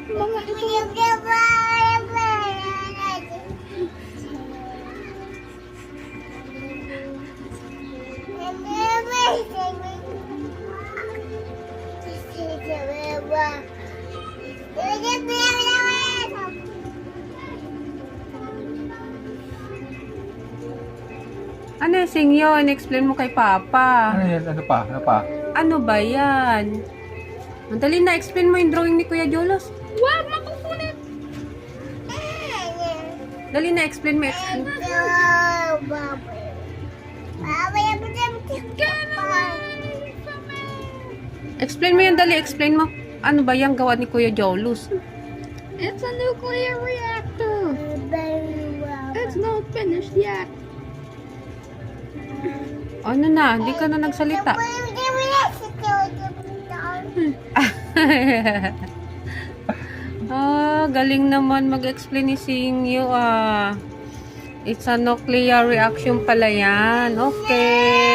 Mga ito. Ano yung sing yun? Explain mo kay Papa. Ano yan? Ano pa? Ano pa? Ano ba yan? Madali na, explain mo yung drawing ni Kuya Jolos. Wow, makukulit. Dali na, explain mo. Explain. Explain mo yan, dali. Explain mo. Ano ba yung gawa ni Kuya Jolos? It's a nuclear reactor. It's not finished yet. Ano na? Hindi ka na nagsalita. Galing naman mag-explain ni Singyo ah. It's a nuclear reaction pala yan. Okay.